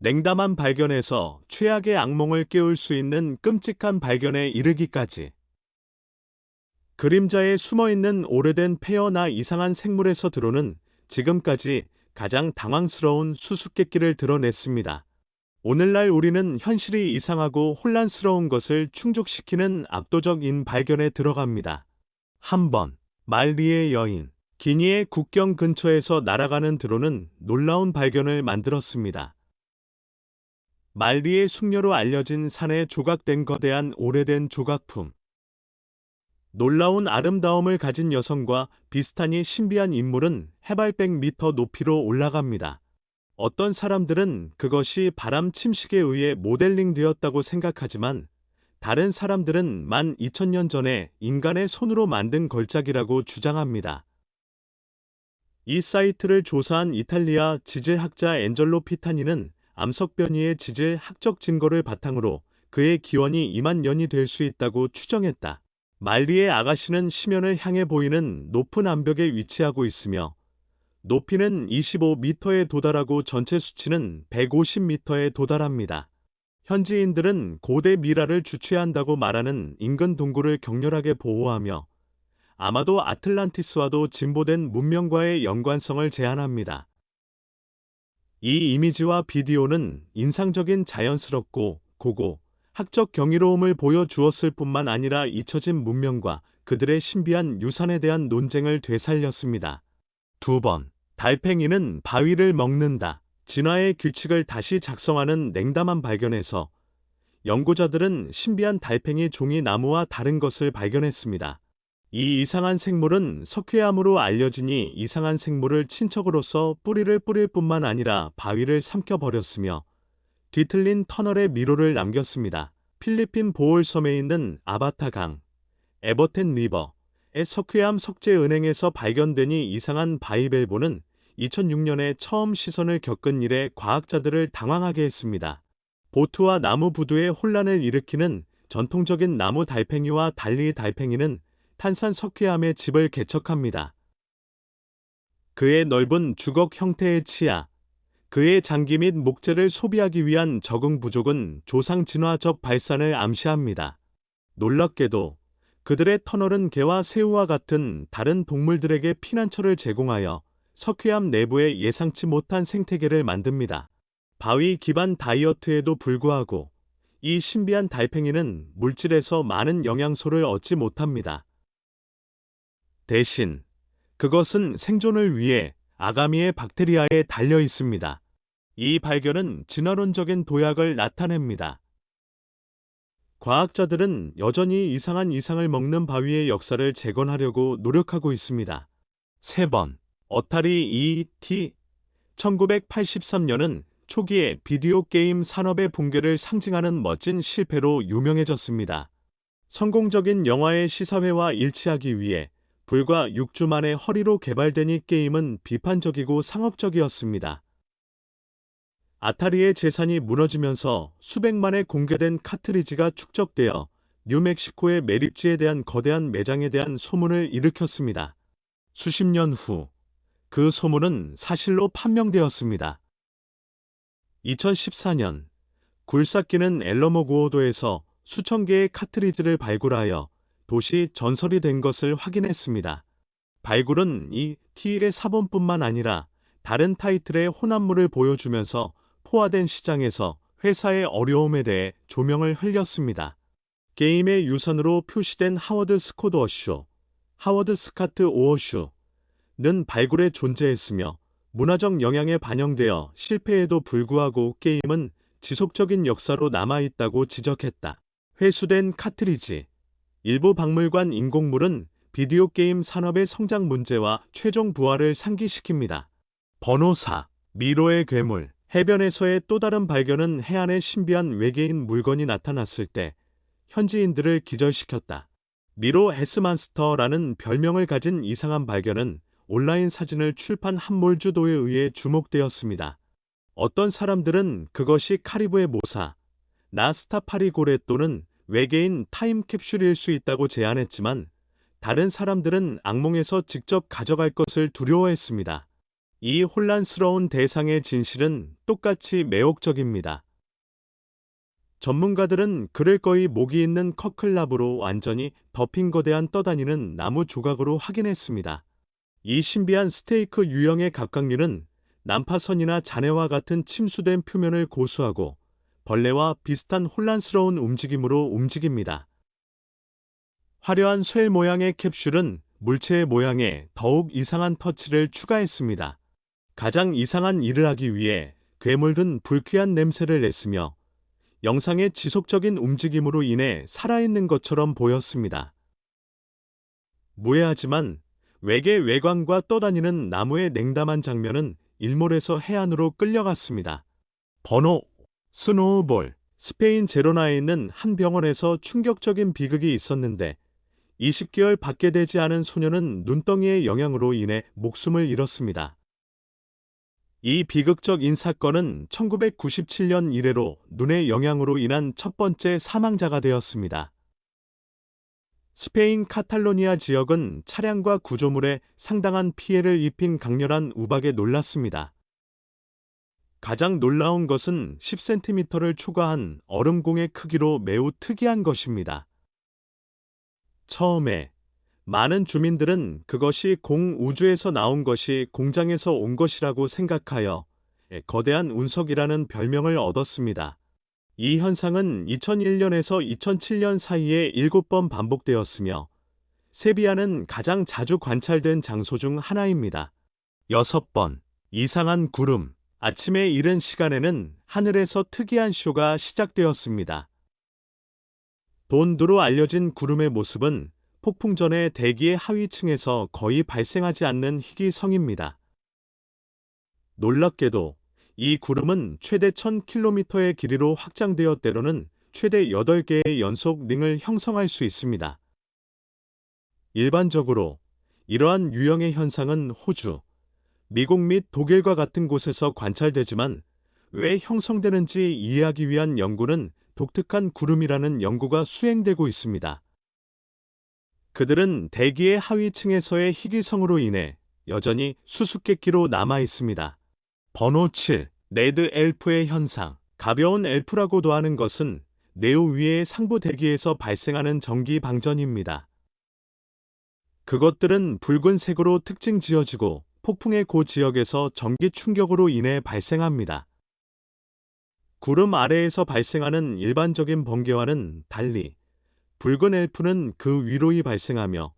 냉담한 발견에서 최악의 악몽을 깨울 수 있는 끔찍한 발견에 이르기까지. 그림자에 숨어있는 오래된 폐허나 이상한 생물에서 드론은 지금까지 가장 당황스러운 수수께끼를 드러냈습니다. 오늘날 우리는 현실이 이상하고 혼란스러운 것을 충족시키는 압도적인 발견에 들어갑니다. 한 번, 말리의 여인, 기니의 국경 근처에서 날아가는 드론은 놀라운 발견을 만들었습니다. 말리의 숙녀로 알려진 산에 조각된 거대한 오래된 조각품. 놀라운 아름다움을 가진 여성과 비슷하니 신비한 인물은 해발 100m 높이로 올라갑니다. 어떤 사람들은 그것이 바람 침식에 의해 모델링되었다고 생각하지만 다른 사람들은 12,000년 전에 인간의 손으로 만든 걸작이라고 주장합니다. 이 사이트를 조사한 이탈리아 지질학자 엔젤로 피타니는 암석변이의 지질 학적 증거를 바탕으로 그의 기원이 2만 년이 될 수 있다고 추정했다. 말리의 아가씨는 심연을 향해 보이는 높은 암벽에 위치하고 있으며 높이는 25m에 도달하고 전체 수치는 150m에 도달합니다. 현지인들은 고대 미라를 주최한다고 말하는 인근 동굴을 격렬하게 보호하며 아마도 아틀란티스와도 진보된 문명과의 연관성을 제안합니다. 이 이미지와 비디오는 인상적인 자연스럽고 고고, 학적 경이로움을 보여주었을 뿐만 아니라 잊혀진 문명과 그들의 신비한 유산에 대한 논쟁을 되살렸습니다. 2번, 달팽이는 바위를 먹는다. 진화의 규칙을 다시 작성하는 냉담한 발견에서 연구자들은 신비한 달팽이 종이 나무와 다른 것을 발견했습니다. 이 이상한 생물은 석회암으로 알려지니 이상한 생물을 친척으로서 뿌리를 뿌릴 뿐만 아니라 바위를 삼켜버렸으며 뒤틀린 터널의 미로를 남겼습니다. 필리핀 보홀섬에 있는 아바타 강, 에버텐 리버의 석회암 석재 은행에서 발견되니 이상한 바위벨보는 2006년에 처음 시선을 겪은 이래 과학자들을 당황하게 했습니다. 보트와 나무 부두에 혼란을 일으키는 전통적인 나무 달팽이와 달리 달팽이는 탄산 석회암의 집을 개척합니다. 그의 넓은 주걱 형태의 치아, 그의 장기 및 목재를 소비하기 위한 적응 부족은 조상 진화적 발산을 암시합니다. 놀랍게도 그들의 터널은 개와 새우와 같은 다른 동물들에게 피난처를 제공하여 석회암 내부에 예상치 못한 생태계를 만듭니다. 바위 기반 다이어트에도 불구하고 이 신비한 달팽이는 물질에서 많은 영양소를 얻지 못합니다. 대신 그것은 생존을 위해 아가미의 박테리아에 달려 있습니다. 이 발견은 진화론적인 도약을 나타냅니다. 과학자들은 여전히 이상한 이상을 먹는 바위의 역사를 재건하려고 노력하고 있습니다. 3번, 어타리 E.T. 1983년은 초기에 비디오 게임 산업의 붕괴를 상징하는 멋진 실패로 유명해졌습니다. 성공적인 영화의 시사회와 일치하기 위해 불과 6주 만에 허리로 개발된 이 게임은 비판적이고 상업적이었습니다. 아타리의 재산이 무너지면서 수백만의 공개된 카트리지가 축적되어 뉴멕시코의 매립지에 대한 거대한 매장에 대한 소문을 일으켰습니다. 수십 년 후 그 소문은 사실로 판명되었습니다. 2014년 굴삭기는 엘러모구오도에서 수천 개의 카트리지를 발굴하여 도시 전설이 된 것을 확인했습니다. 발굴은 이 티일의 사본뿐만 아니라 다른 타이틀의 혼합물을 보여주면서 포화된 시장에서 회사의 어려움에 대해 조명을 흘렸습니다. 게임의 유선으로 표시된 하워드 스코드 어쇼, 하워드 스카트 오어슈는 발굴에 존재했으며 문화적 영향에 반영되어 실패에도 불구하고 게임은 지속적인 역사로 남아있다고 지적했다. 회수된 카트리지, 일부 박물관 인공물은 비디오 게임 산업의 성장 문제와 최종 부활을 상기시킵니다. 번호 4. 미로의 괴물. 해변에서의 또 다른 발견은 해안에 신비한 외계인 물건이 나타났을 때 현지인들을 기절시켰다. 미로 헤스만스터라는 별명을 가진 이상한 발견은 온라인 사진을 출판 함몰주도에 의해 주목되었습니다. 어떤 사람들은 그것이 카리브의 모사, 나스타파리고레 또는 외계인 타임캡슐일 수 있다고 제안했지만 다른 사람들은 악몽에서 직접 가져갈 것을 두려워했습니다. 이 혼란스러운 대상의 진실은 똑같이 매혹적입니다. 전문가들은 그를 거의 목이 있는 커클납으로 완전히 덮인 거대한 떠다니는 나무 조각으로 확인했습니다. 이 신비한 스테이크 유형의 갑각류는 난파선이나 잔해와 같은 침수된 표면을 고수하고 벌레와 비슷한 혼란스러운 움직임으로 움직입니다. 화려한 쇠 모양의 캡슐은 물체의 모양에 더욱 이상한 터치를 추가했습니다. 가장 이상한 일을 하기 위해 괴물은 불쾌한 냄새를 냈으며 영상의 지속적인 움직임으로 인해 살아있는 것처럼 보였습니다. 무해하지만 외계 외관과 떠다니는 나무의 냉담한 장면은 일몰에서 해안으로 끌려갔습니다. 번호 스노우볼. 스페인 제로나에 있는 한 병원에서 충격적인 비극이 있었는데 20개월 밖에 되지 않은 소녀는 눈덩이의 영향으로 인해 목숨을 잃었습니다. 이 비극적인 사건은 1997년 이래로 눈의 영향으로 인한 첫 번째 사망자가 되었습니다. 스페인 카탈로니아 지역은 차량과 구조물에 상당한 피해를 입힌 강렬한 우박에 놀랐습니다. 가장 놀라운 것은 10cm를 초과한 얼음공의 크기로 매우 특이한 것입니다. 처음에 많은 주민들은 그것이 공우주에서 나온 것이 공장에서 온 것이라고 생각하여 거대한 운석이라는 별명을 얻었습니다. 이 현상은 2001년에서 2007년 사이에 7번 반복되었으며 세비야는 가장 자주 관찰된 장소 중 하나입니다. 6번. 이상한 구름. 아침에 이른 시간에는 하늘에서 특이한 쇼가 시작되었습니다. 돈두로 알려진 구름의 모습은 폭풍 전에 대기의 하위층에서 거의 발생하지 않는 희귀성입니다. 놀랍게도 이 구름은 최대 1000km의 길이로 확장되어 때로는 최대 8개의 연속 링을 형성할 수 있습니다. 일반적으로 이러한 유형의 현상은 호주, 미국 및 독일과 같은 곳에서 관찰되지만 왜 형성되는지 이해하기 위한 연구는 독특한 구름이라는 연구가 수행되고 있습니다. 그들은 대기의 하위층에서의 희귀성으로 인해 여전히 수수께끼로 남아 있습니다. 번호 7. 레드 엘프의 현상. 가벼운 엘프라고도 하는 것은 네오 위의 상부 대기에서 발생하는 전기 방전입니다. 그것들은 붉은색으로 특징 지어지고 폭풍의 고 지역에서 전기 충격으로 인해 발생합니다. 구름 아래에서 발생하는 일반적인 번개와는 달리 붉은 엘프는 그 위로이 발생하며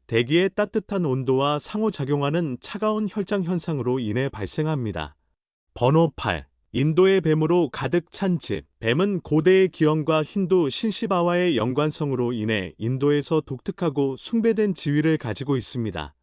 대기의 따뜻한 온도와 상호작용하는 차가운 혈장 현상으로 인해 발생합니다. 번호 8. 인도의 뱀으로 가득 찬 집. 뱀은 고대의 기원과 힌두 신시바와의 연관성으로 인해 인도에서 독특하고 숭배된 지위를 가지고 있습니다.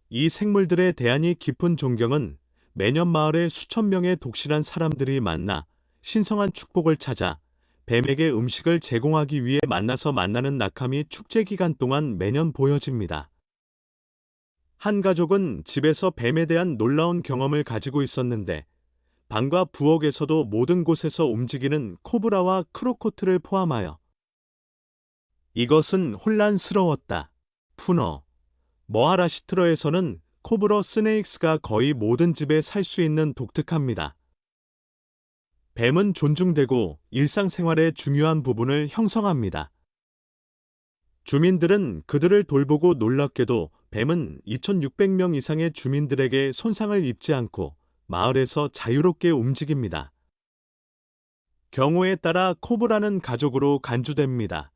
이 생물들에 대한 이 깊은 존경은 매년 마을에 수천 명의 독실한 사람들이 만나 신성한 축복을 찾아 뱀에게 음식을 제공하기 위해 만나는 낙함이 축제 기간 동안 매년 보여집니다. 한 가족은 집에서 뱀에 대한 놀라운 경험을 가지고 있었는데 방과 부엌에서도 모든 곳에서 움직이는 코브라와 크로코트를 포함하여 이것은 혼란스러웠다. 푸너, 머하라시트러에서는 코브러 스네익스가 거의 모든 집에 살 수 있는 독특합니다. 뱀은 존중되고 일상생활의 중요한 부분을 형성합니다. 주민들은 그들을 돌보고 놀랍게도 뱀은 2600명 이상의 주민들에게 손상을 입지 않고 마을에서 자유롭게 움직입니다. 경우에 따라 코브라는 가족으로 간주됩니다.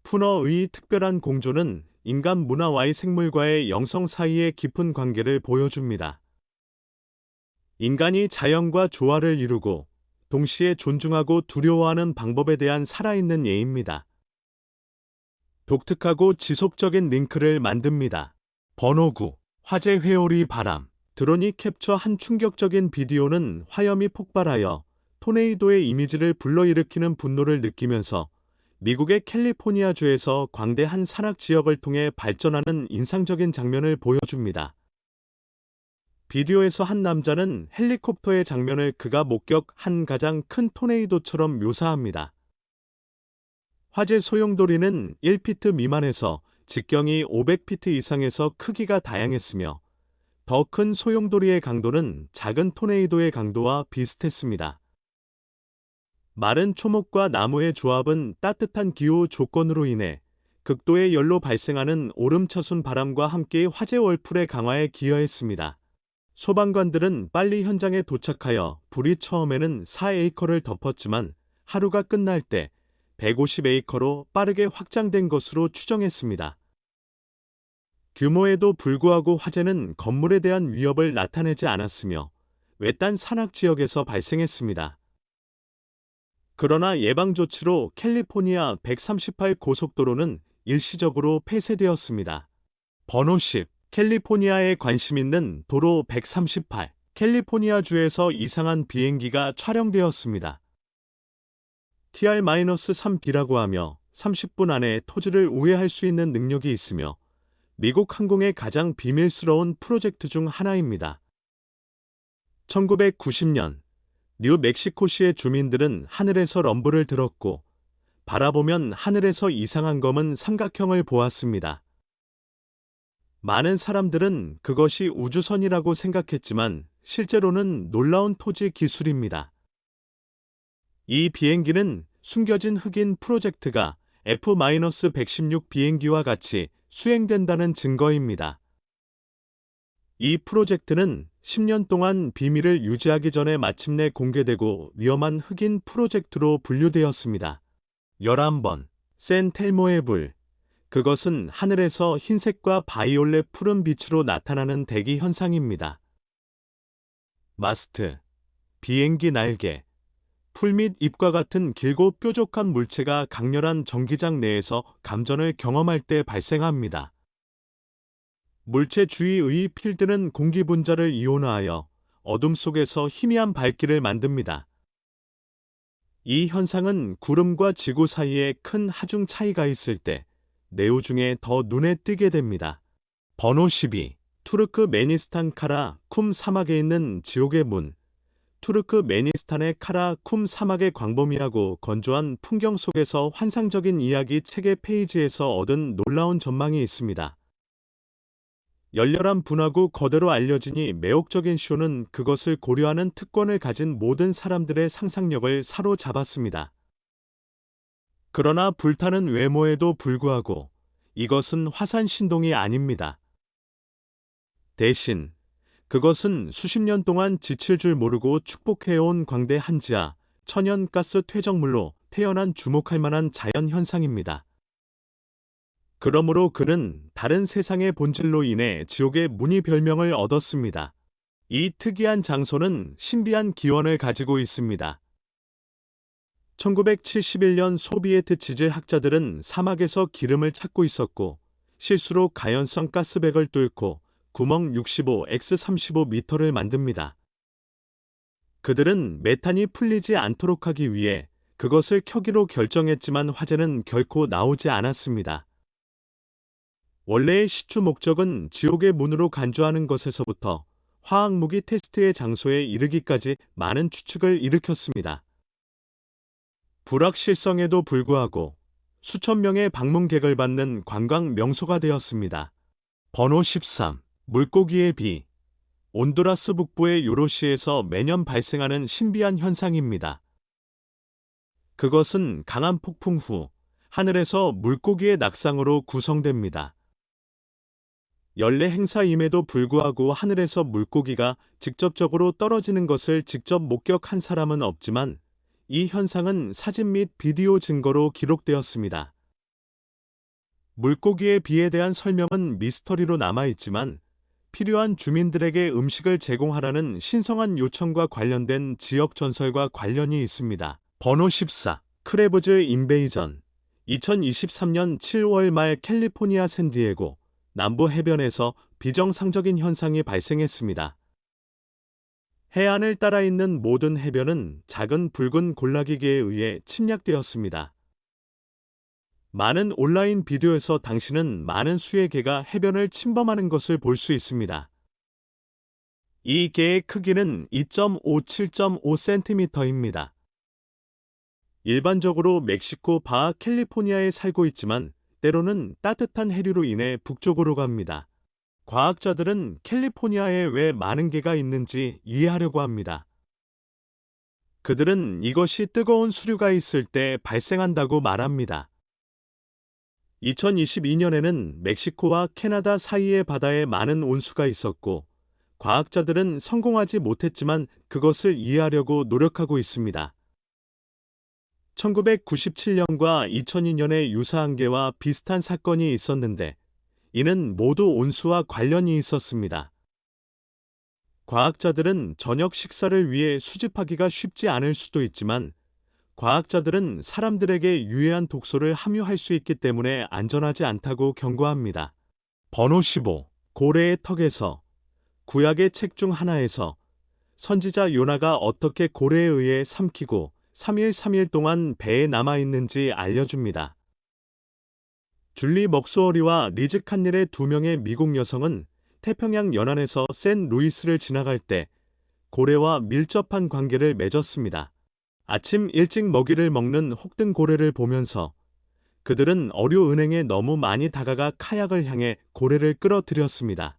푸너의 특별한 공조는 인간 문화와의 생물과의 영성 사이의 깊은 관계를 보여줍니다. 인간이 자연과 조화를 이루고 동시에 존중하고 두려워하는 방법에 대한 살아있는 예입니다. 독특하고 지속적인 링크를 만듭니다. 번호 9. 화재 회오리 바람. 드론이 캡처한 충격적인 비디오는 화염이 폭발하여 토네이도의 이미지를 불러일으키는 분노를 느끼면서 미국의 캘리포니아주에서 광대한 산악 지역을 통해 발전하는 인상적인 장면을 보여줍니다. 비디오에서 한 남자는 헬리콥터의 장면을 그가 목격한 가장 큰 토네이도처럼 묘사합니다. 화재 소용돌이는 1피트 미만에서 직경이 500피트 이상에서 크기가 다양했으며 더 큰 소용돌이의 강도는 작은 토네이도의 강도와 비슷했습니다. 마른 초목과 나무의 조합은 따뜻한 기후 조건으로 인해 극도의 열로 발생하는 오름차순 바람과 함께 화재 월풀의 강화에 기여했습니다. 소방관들은 빨리 현장에 도착하여 불이 처음에는 4에이커를 덮었지만 하루가 끝날 때 150에이커로 빠르게 확장된 것으로 추정했습니다. 규모에도 불구하고 화재는 건물에 대한 위협을 나타내지 않았으며 외딴 산악 지역에서 발생했습니다. 그러나 예방조치로 캘리포니아 138 고속도로는 일시적으로 폐쇄되었습니다. 번호 10. 캘리포니아에 관심 있는 도로 138. 캘리포니아주에서 이상한 비행기가 촬영되었습니다. TR-3B라고 하며 30분 안에 토지를 우회할 수 있는 능력이 있으며 미국 항공의 가장 비밀스러운 프로젝트 중 하나입니다. 1990년 뉴멕시코시의 주민들은 하늘에서 럼블을 들었고 바라보면 하늘에서 이상한 검은 삼각형을 보았습니다. 많은 사람들은 그것이 우주선이라고 생각했지만 실제로는 놀라운 토지 기술입니다. 이 비행기는 숨겨진 흑인 프로젝트가 F-116 비행기와 같이 수행된다는 증거입니다. 이 프로젝트는 10년 동안 비밀을 유지하기 전에 마침내 공개되고 위험한 흑인 프로젝트로 분류되었습니다. 11번. 샌 텔모의 불. 그것은 하늘에서 흰색과 바이올렛 푸른 빛으로 나타나는 대기 현상입니다. 마스트, 비행기 날개, 풀 및 잎과 같은 길고 뾰족한 물체가 강렬한 전기장 내에서 감전을 경험할 때 발생합니다. 물체 주위의 필드는 공기 분자를 이온화하여 어둠 속에서 희미한 밝기를 만듭니다. 이 현상은 구름과 지구 사이에 큰 하중 차이가 있을 때 내우 중에 더 눈에 띄게 됩니다. 번호 12. 투르크메니스탄 카라 쿰 사막에 있는 지옥의 문. 투르크메니스탄의 카라 쿰 사막의 광범위하고 건조한 풍경 속에서 환상적인 이야기 책의 페이지에서 얻은 놀라운 전망이 있습니다. 열렬한 분화구 거대로 알려지니 매혹적인 쇼는 그것을 고려하는 특권을 가진 모든 사람들의 상상력을 사로잡았습니다. 그러나 불타는 외모에도 불구하고 이것은 화산 신동이 아닙니다. 대신 그것은 수십 년 동안 지칠 줄 모르고 축복해온 광대 한지하 천연가스 퇴적물로 태어난 주목할 만한 자연 현상입니다. 그러므로 그는 다른 세상의 본질로 인해 지옥의 문이 별명을 얻었습니다. 이 특이한 장소는 신비한 기원을 가지고 있습니다. 1971년 소비에트 지질학자들은 사막에서 기름을 찾고 있었고 실수로 가연성 가스백을 뚫고 구멍 65x35m를 만듭니다. 그들은 메탄이 풀리지 않도록 하기 위해 그것을 켜기로 결정했지만 화재는 결코 나오지 않았습니다. 원래의 시추 목적은 지옥의 문으로 간주하는 것에서부터 화학무기 테스트의 장소에 이르기까지 많은 추측을 일으켰습니다. 불확실성에도 불구하고 수천 명의 방문객을 받는 관광 명소가 되었습니다. 번호 13. 물고기의 비. 온두라스 북부의 요로시에서 매년 발생하는 신비한 현상입니다. 그것은 강한 폭풍 후 하늘에서 물고기의 낙상으로 구성됩니다. 연례 행사임에도 불구하고 하늘에서 물고기가 직접적으로 떨어지는 것을 직접 목격한 사람은 없지만 이 현상은 사진 및 비디오 증거로 기록되었습니다. 물고기의 비에 대한 설명은 미스터리로 남아있지만 필요한 주민들에게 음식을 제공하라는 신성한 요청과 관련된 지역 전설과 관련이 있습니다. 번호 14. 크래브즈 인베이전. 2023년 7월 말 캘리포니아 샌디에고 남부 해변에서 비정상적인 현상이 발생했습니다. 해안을 따라 있는 모든 해변은 작은 붉은 골라기계에 의해 침략되었습니다. 많은 온라인 비디오에서 당신은 많은 수의 개가 해변을 침범하는 것을 볼 수 있습니다. 이 개의 크기는 2.57.5cm입니다. 일반적으로 멕시코 바하 캘리포니아에 살고 있지만 때로는 따뜻한 해류로 인해 북쪽으로 갑니다. 과학자들은 캘리포니아에 왜 많은 개가 있는지 이해하려고 합니다. 그들은 이것이 뜨거운 수류가 있을 때 발생한다고 말합니다. 2022년에는 멕시코와 캐나다 사이의 바다에 많은 온수가 있었고, 과학자들은 성공하지 못했지만 그것을 이해하려고 노력하고 있습니다. 1997년과 2002년에 유사한 개와 비슷한 사건이 있었는데, 이는 모두 온수와 관련이 있었습니다. 과학자들은 저녁 식사를 위해 수집하기가 쉽지 않을 수도 있지만, 과학자들은 사람들에게 유해한 독소를 함유할 수 있기 때문에 안전하지 않다고 경고합니다. 번호 15. 고래의 턱에서. 구약의 책 중 하나에서 선지자 요나가 어떻게 고래에 의해 삼키고 3일 동안 배에 남아있는지 알려줍니다. 줄리 먹소어리와 리즈 칸넬의 두 명의 미국 여성은 태평양 연안에서 샌루이스를 지나갈 때 고래와 밀접한 관계를 맺었습니다. 아침 일찍 먹이를 먹는 혹등 고래를 보면서 그들은 어류 은행에 너무 많이 다가가 카약을 향해 고래를 끌어들였습니다.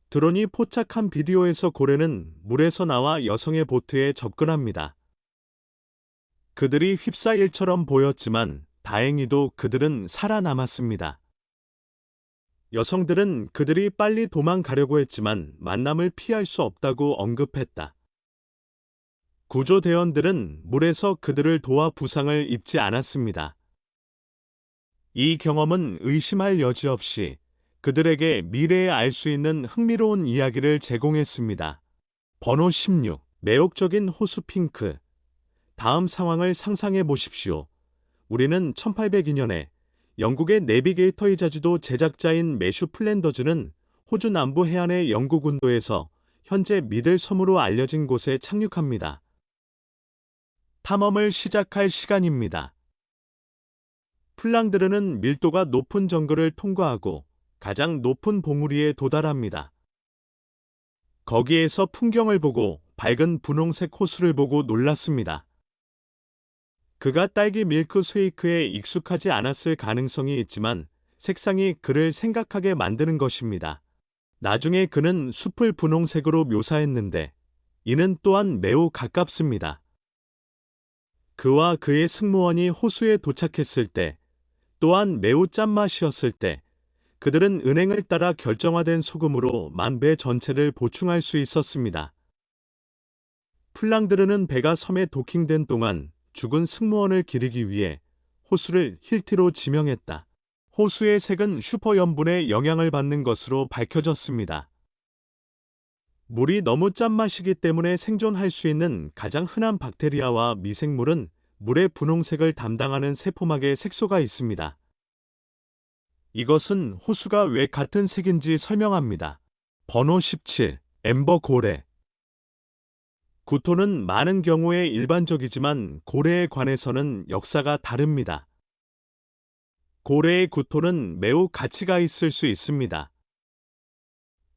드론이 포착한 비디오에서 고래는 물에서 나와 여성의 보트에 접근합니다. 그들이 휩싸일 일처럼 보였지만 다행히도 그들은 살아남았습니다. 여성들은 그들이 빨리 도망가려고 했지만 만남을 피할 수 없다고 언급했다. 구조대원들은 물에서 그들을 도와 부상을 입지 않았습니다. 이 경험은 의심할 여지 없이 그들에게 미래에 알 수 있는 흥미로운 이야기를 제공했습니다. 번호 16. 매혹적인 호수 핑크. 다음 상황을 상상해 보십시오. 우리는 1802년에 영국의 내비게이터이자지도 제작자인 매슈 플랜더즈는 호주 남부 해안의 영국 운도에서 현재 미들 섬으로 알려진 곳에 착륙합니다. 탐험을 시작할 시간입니다. 플랑드르는 밀도가 높은 정글을 통과하고 가장 높은 봉우리에 도달합니다. 거기에서 풍경을 보고 밝은 분홍색 호수를 보고 놀랐습니다. 그가 딸기 밀크 쉐이크에 익숙하지 않았을 가능성이 있지만 색상이 그를 생각하게 만드는 것입니다. 나중에 그는 숲을 분홍색으로 묘사했는데 이는 또한 매우 가깝습니다. 그와 그의 승무원이 호수에 도착했을 때 또한 매우 짠맛이었을 때 그들은 은행을 따라 결정화된 소금으로 만배 전체를 보충할 수 있었습니다. 플랑드르는 배가 섬에 도킹된 동안 죽은 승무원을 기리기 위해 호수를 힐티로 지명했다. 호수의 색은 슈퍼염분의 영향을 받는 것으로 밝혀졌습니다. 물이 너무 짠맛이기 때문에 생존할 수 있는 가장 흔한 박테리아와 미생물은 물의 분홍색을 담당하는 세포막에 색소가 있습니다. 이것은 호수가 왜 같은 색인지 설명합니다. 번호 17. 엠버 고래. 구토는 많은 경우에 일반적이지만 고래에 관해서는 역사가 다릅니다. 고래의 구토는 매우 가치가 있을 수 있습니다.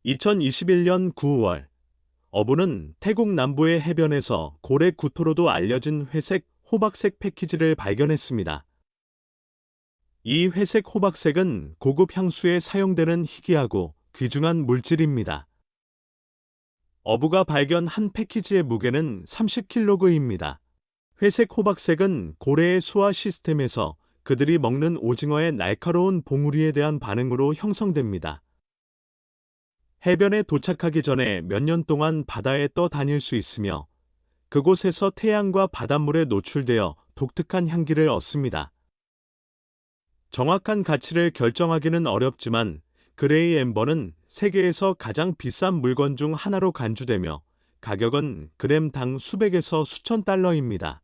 2021년 9월, 어부는 태국 남부의 해변에서 고래 구토로도 알려진 회색, 호박색 패키지를 발견했습니다. 이 회색 호박색은 고급 향수에 사용되는 희귀하고 귀중한 물질입니다. 어부가 발견한 패키지의 무게는 30kg입니다. 회색 호박색은 고래의 소화 시스템에서 그들이 먹는 오징어의 날카로운 봉우리에 대한 반응으로 형성됩니다. 해변에 도착하기 전에 몇 년 동안 바다에 떠다닐 수 있으며 그곳에서 태양과 바닷물에 노출되어 독특한 향기를 얻습니다. 정확한 가치를 결정하기는 어렵지만 그레이 엠버는 세계에서 가장 비싼 물건 중 하나로 간주되며 가격은 그램당 수백에서 수천 달러입니다.